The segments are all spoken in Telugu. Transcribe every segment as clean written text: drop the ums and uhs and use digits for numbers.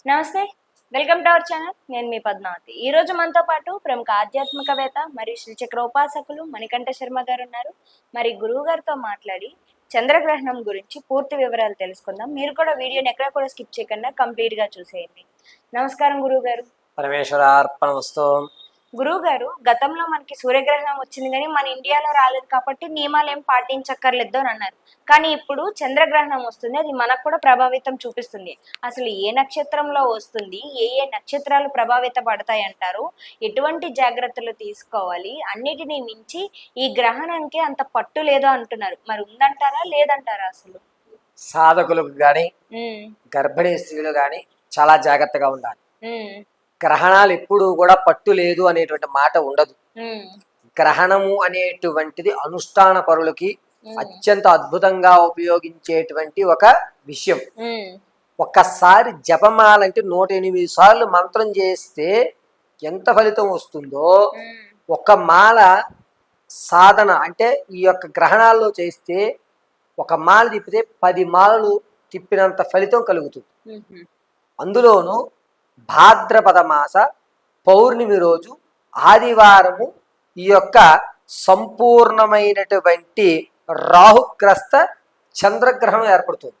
నమస్తే, వెల్కమ్ టు అవర్ ఛానల్. నేను మీ పద్మావతి. ఈ రోజు మనతో పాటు ప్రముఖ ఆధ్యాత్మికవేత్త మరియు శ్రీచక్ర ఉపాసకులు మణికంఠ శర్మ గారు ఉన్నారు. మరి గురువు గారితో మాట్లాడి చంద్రగ్రహణం గురించి పూర్తి వివరాలు తెలుసుకుందాం. మీరు కూడా వీడియోని ఎక్కడ కూడా స్కిప్ చేయకుండా కంప్లీట్ గా చూసేయండి. నమస్కారం గురువు గారు. పరమేశ్వరార్పణమస్తు. గురువు గారు, గతంలో మనకి సూర్యగ్రహణం వచ్చింది కానీ మన ఇండియాలో రాలేదు కాబట్టి నియమాలు ఏం పాటించక్కర్లేదు అని అన్నారు. కానీ ఇప్పుడు చంద్రగ్రహణం వస్తుంది, అది మనకు కూడా ప్రభావితం చూపిస్తుంది. అసలు ఏ నక్షత్రంలో వస్తుంది, ఏ ఏ నక్షత్రాలు ప్రభావిత పడతాయి అంటారు, ఎటువంటి జాగ్రత్తలు తీసుకోవాలి, అన్నిటినీ మించి ఈ గ్రహణానికి అంత పట్టు లేదో అంటున్నారు. మరి ఉందంటారా లేదంటారా? అసలు సాధకులకు గాని గర్భిణీ స్త్రీలు గాని చాలా జాగ్రత్తగా ఉండాలి. గ్రహణాలు ఎప్పుడు కూడా పట్టు లేదు అనేటువంటి మాట ఉండదు. గ్రహణము అనేటువంటిది అనుష్ఠాన పరులకి అత్యంత అద్భుతంగా ఉపయోగించేటువంటి ఒక విషయం. ఒక్కసారి జపమాల అంటే 108 సార్లు మంత్రం చేస్తే ఎంత ఫలితం వస్తుందో, ఒక మాల సాధన అంటే ఈ యొక్క గ్రహణాల్లో చేస్తే ఒక మాల తిప్పితే 10 మాలలు తిప్పినంత ఫలితం కలుగుతుంది. అందులోనూ భాద్రపద మాస పౌర్ణమి రోజు ఆదివారము ఈ యొక్క సంపూర్ణమైనటువంటి రాహుగ్రస్త చంద్రగ్రహణం ఏర్పడుతుంది.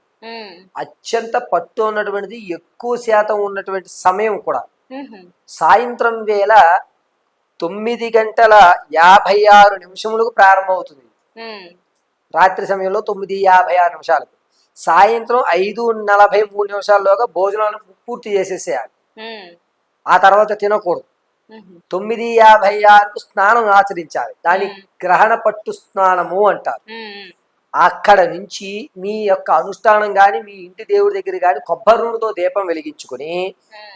అత్యంత పట్టు ఉన్నటువంటిది, ఎక్కువ శాతం ఉన్నటువంటి సమయం కూడా సాయంత్రం వేళ 9:56 ప్రారంభమవుతుంది. రాత్రి సమయంలో 9:56 సాయంత్రం 5:43 భోజనాలు పూర్తి చేసేసేయాలి. ఆ తర్వాత తినకూడదు. 9:56 స్నానం ఆచరించాలి. దాని గ్రహణ పట్టు స్నానము అంటారు. అక్కడ నుంచి మీ యొక్క అనుష్ఠానం గాని, మీ ఇంటి దేవుడి దగ్గర గాని కొబ్బరి నూనెతో దీపం వెలిగించుకుని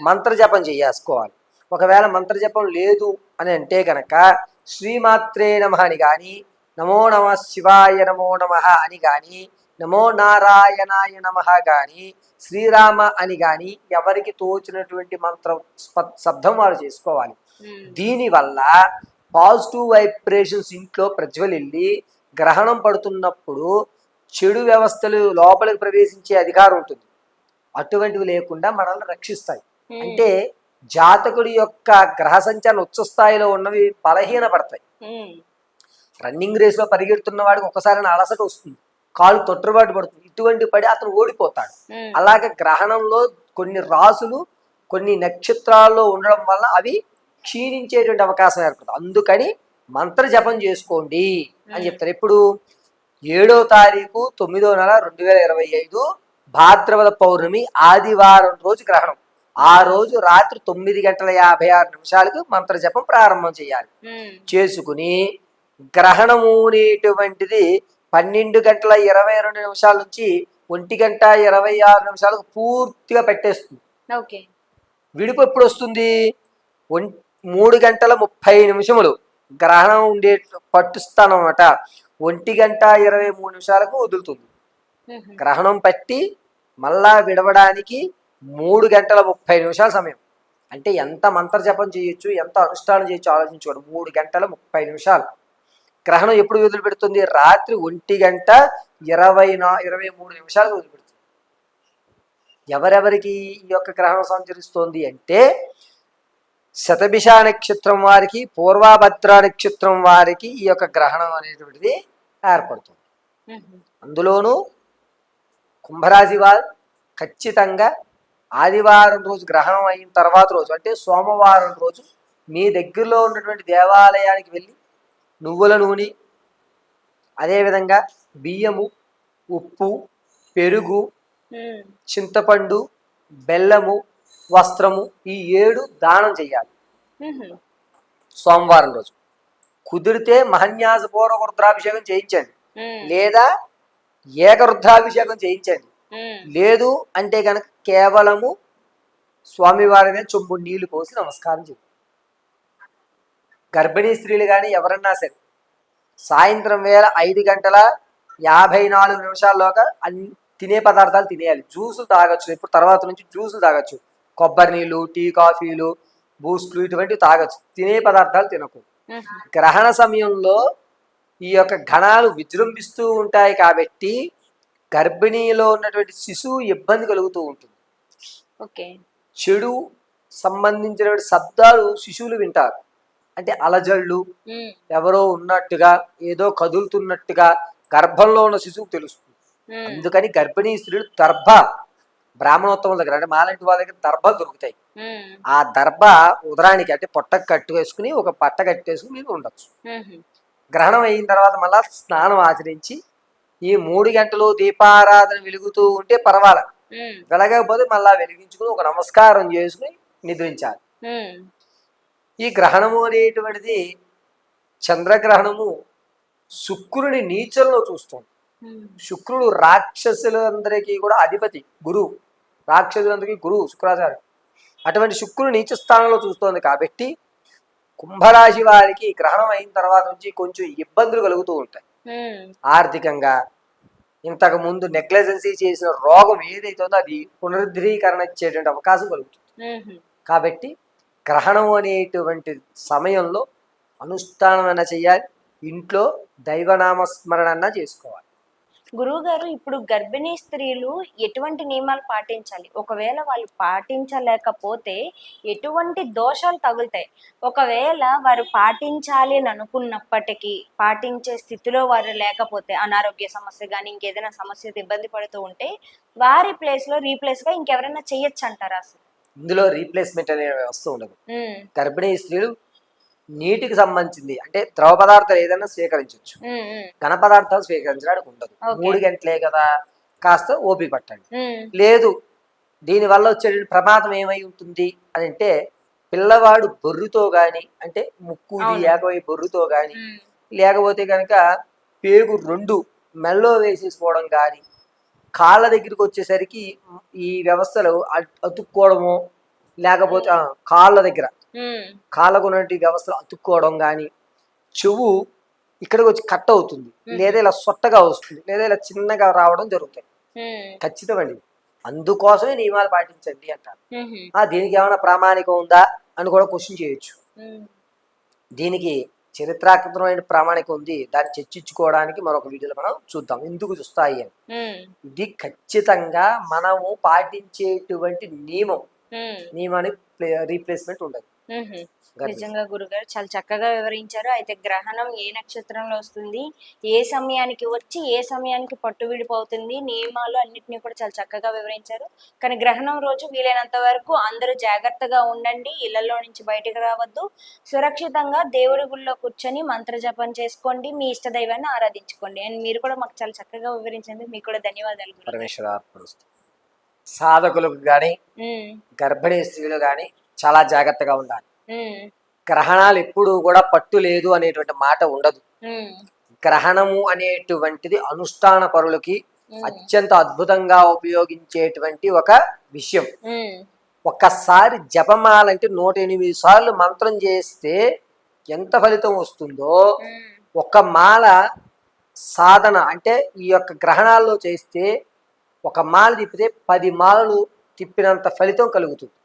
మంత్రజపం చేసుకోవాలి. ఒకవేళ మంత్రజపం లేదు అని అంటే కనుక శ్రీమాత్రే నమః అని గాని, నమో నమ శివాయ నమో నమః అని గాని, నమో నారాయణాయ నమః గాని, శ్రీరామ అని గాని ఎవరికి తోచినటువంటి మంత్ర శబ్దం వారు చేసుకోవాలి. దీనివల్ల పాజిటివ్ వైబ్రేషన్స్ ఇంట్లో ప్రజ్వలిల్లి గ్రహణం పడుతున్నప్పుడు చెడు వ్యవస్థలు లోపలికి ప్రవేశించే అధికారం ఉంటుంది. అటువంటివి లేకుండా మనల్ని రక్షిస్తాయి. అంటే జాతకుడి యొక్క గ్రహ సంచారం ఉచ్చ స్థాయిలో ఉన్నవి బలహీన పడతాయి. రన్నింగ్ రేస్ లో పరిగెడుతున్న వాడికి ఒకసారి అలసట వస్తుంది, కాలు తొట్టుబాటు పడుతుంది, ఇటువంటి పడి అతను ఓడిపోతాడు. అలాగే గ్రహణంలో కొన్ని రాసులు కొన్ని నక్షత్రాల్లో ఉండడం వల్ల అవి క్షీణించేటువంటి అవకాశం ఏర్పడుతుంది. అందుకని మంత్ర జపం చేసుకోండి అని చెప్తారు. ఇప్పుడు 7వ తారీఖు 9వ నెల 2025 భాద్రపద పౌర్ణమి ఆదివారం రోజు గ్రహణం. ఆ రోజు రాత్రి 9:56 మంత్ర జపం ప్రారంభం చేయాలి. చేసుకుని గ్రహణము అనేటువంటిది 12:22 నుంచి 1:26 పూర్తిగా పెట్టేస్తుంది. విడుపు ఎప్పుడు వస్తుంది? 3:30 గ్రహణం ఉండే పట్టుస్తాను అన్నమాట. 1:23 వదులుతుంది. గ్రహణం పట్టి మళ్ళా విడవడానికి 3:30 సమయం. అంటే ఎంత మంత్ర జపం చేయొచ్చు, ఎంత అనుష్ఠానం చేయొచ్చు ఆలోచించుకోండి. 3:30 గ్రహణం ఎప్పుడు వదిలిపెడుతుంది? రాత్రి 1:23 వదిలిపెడుతుంది. ఎవరెవరికి ఈ యొక్క గ్రహణం సంచరిస్తోంది అంటే శతభిష నక్షత్రం వారికి, పూర్వభద్ర నక్షత్రం వారికి ఈ యొక్క గ్రహణం అనేటువంటిది ఏర్పడుతుంది. అందులోనూ కుంభరాశి వారు ఖచ్చితంగా ఆదివారం రోజు గ్రహణం అయిన తర్వాత రోజు అంటే సోమవారం రోజు మీ దగ్గరలో ఉన్నటువంటి దేవాలయానికి వెళ్ళి నువ్వుల నూనె, అదేవిధంగా బియ్యము, ఉప్పు, పెరుగు, చింతపండు, బెల్లము, వస్త్రము ఈ 7 దానం చేయాలి సోమవారం రోజు. కుదిరితే మహన్యాసపూర్వక రుద్రాభిషేకం చేయించండి, లేదా ఏకరుద్రాభిషేకం చేయించండి. లేదు అంటే కనుక కేవలము స్వామివారినే చెంబు నీళ్లు పోసి నమస్కారం చేయండి. గర్భిణీ స్త్రీలు కానీ ఎవరన్నా సరే సాయంత్రం వేళ 5:54 అన్ని తినే పదార్థాలు తినేయాలి. జ్యూసులు తాగొచ్చు, ఇప్పుడు తర్వాత నుంచి జ్యూసులు తాగొచ్చు, కొబ్బరి నీళ్ళు, టీ, కాఫీలు, బూస్ట్లు ఇటువంటివి తాగొచ్చు. తినే పదార్థాలు తినకూడదు. గ్రహణ సమయంలో ఈ యొక్క ఘనాలు విజృంభిస్తూ ఉంటాయి కాబట్టి గర్భిణీలో ఉన్నటువంటి శిశువు ఇబ్బంది కలుగుతూ ఉంటుంది. చెడు సంబంధించిన శబ్దాలు శిశువులు వింటారు. అంటే అలజళ్ళు, ఎవరో ఉన్నట్టుగా, ఏదో కదులుతున్నట్టుగా గర్భంలో ఉన్న శిశువుకు తెలుస్తుంది. అందుకని గర్భిణీ స్త్రీలు బ్రాహ్మణోత్తముల దగ్గర, అంటే మాలాంటి వాళ్ళ దగ్గర దర్భ దొరుకుతాయి. ఆ దర్భ ఉదరానికి అంటే పొట్టకు కట్టు వేసుకుని ఒక బట్ట కట్టేసుకుని మీరు ఉండొచ్చు. గ్రహణం అయిన తర్వాత మళ్ళా స్నానం ఆచరించి ఈ 3 గంటలు దీపారాధన వెలుగుతూ ఉంటే పర్వాలేదు. వెలగకపోతే మళ్ళా వెలిగించుకుని ఒక నమస్కారం చేసుకుని నిద్రించాలి. ఈ గ్రహణము అనేటువంటిది చంద్రగ్రహణము శుక్రుని నీచంలో చూస్తుంది. శుక్రుడు రాక్షసులందరికీ కూడా అధిపతి, గురువు. రాక్షసులందరికీ గురువు శుక్రాచార్యుడు. అటువంటి శుక్రుడు నీచ స్థానంలో చూస్తోంది కాబట్టి కుంభరాశి వారికి గ్రహణం అయిన తర్వాత నుంచి కొంచెం ఇబ్బందులు కలుగుతూ ఉంటాయి. ఆర్థికంగా ఇంతకు ముందు నెగ్లెజెన్సీ చేసిన రోగం ఏదైతే ఉందో అది పునరుద్ధరీకరణ ఇచ్చేటువంటి అవకాశం కలుగుతుంది. కాబట్టి గ్రహణం అనేటువంటి సమయంలో అనుష్ఠానం చేయాలి, ఇంట్లో దైవనామస్మరణ చేసుకోవాలి. గురువుగారు, ఇప్పుడు గర్భిణీ స్త్రీలు ఎటువంటి నియమాలు పాటించాలి? ఒకవేళ వాళ్ళు పాటించలేకపోతే ఎటువంటి దోషాలు తగులుతాయి? ఒకవేళ వారు పాటించాలి అని అనుకున్నప్పటికీ పాటించే స్థితిలో వారు లేకపోతే, అనారోగ్య సమస్య కానీ ఇంకేదైనా సమస్యతో ఇబ్బంది పడుతూ ఉంటే వారి ప్లేస్లో రీప్లేస్గా ఇంకెవరైనా చెయ్యొచ్చు అంటారా? అసలు ఇందులో రీప్లేస్మెంట్ అనే వ్యవస్థ ఉండదు. గర్భిణీ స్త్రీలు నీటికి సంబంధించింది అంటే ద్రవ పదార్థాలు ఏదైనా స్వీకరించవచ్చు, ఘన పదార్థాలు స్వీకరించడానికి ఉండదు. 3 గంటలే కదా, కాస్త ఓపిక పట్టండి. లేదు దీనివల్ల వచ్చే ప్రమాదం ఏమై ఉంటుంది అని అంటే, పిల్లవాడు బొర్రుతో గాని, అంటే ముక్కు ఏకవై బొర్రుతో గాని, లేకపోతే కనుక పేగు 2 మెల్లో వేసేసుకోవడం కానీ, కాళ్ళ దగ్గరికి వచ్చేసరికి ఈ వ్యవస్థలు అతుక్కోవడము, లేకపోతే కాళ్ళ దగ్గర కాళ్ళకు ఉన్నటువంటి వ్యవస్థలు అతుక్కోవడం కానీ, చెవు ఇక్కడికి వచ్చి కట్ అవుతుంది, లేదా ఇలా సొట్టగా వస్తుంది, లేదా ఇలా చిన్నగా రావడం జరుగుతాయి. ఖచ్చితమండి. అందుకోసమే నియమాలు పాటించండి అంటారు. దీనికి ఏమైనా ప్రామాణికం ఉందా అని కూడా క్వశ్చన్ చేయొచ్చు. దీనికి చరిత్రాత్మకమైన ప్రామాణికం ఉంది, దాన్ని చర్చించుకోవడానికి మరొక వీడియోలో మనం చూద్దాం ఎందుకు చూస్తాయి అని. ఇది ఖచ్చితంగా మనము పాటించేటువంటి నియమానికి రీప్లేస్మెంట్ ఉండదు. నిజంగా గురుగారు చాలా చక్కగా వివరించారు. అయితే గ్రహణం ఏ నక్షత్రంలో వస్తుంది, ఏ సమయానికి వచ్చి ఏ సమయానికి పట్టు విడిపోతుంది, నియమాలు అన్నిటినీ కూడా చాలా చక్కగా వివరించారు. కానీ గ్రహణం రోజు వీలైనంత వరకు అందరూ జాగ్రత్తగా ఉండండి, ఇళ్లలో నుంచి బయటకు రావద్దు, సురక్షితంగా దేవుడి గుళ్ళో కూర్చొని మంత్ర జపం చేసుకోండి, మీ ఇష్ట దైవాన్ని ఆరాధించుకోండి. అండ్ మీరు కూడా మాకు చాలా చక్కగా వివరించండి. మీకు కూడా ధన్యవాదాలు. సాధకులకు గాని గర్భిణీ స్త్రీలు గాని చాలా జాగ్రత్తగా ఉండాలి. గ్రహణాలు ఎప్పుడు కూడా పట్టు లేదు అనేటువంటి మాట ఉండదు. గ్రహణము అనేటువంటిది అనుష్ఠాన పరులకి అత్యంత అద్భుతంగా ఉపయోగించేటువంటి ఒక విషయం. ఒక్కసారి జపమాలంటే 108 సార్లు మంత్రం చేస్తే ఎంత ఫలితం వస్తుందో, ఒక మాల సాధన అంటే ఈ యొక్క గ్రహణాల్లో చేస్తే ఒక మాల తిప్పితే 10 మాలలు తిప్పినంత ఫలితం కలుగుతుంది.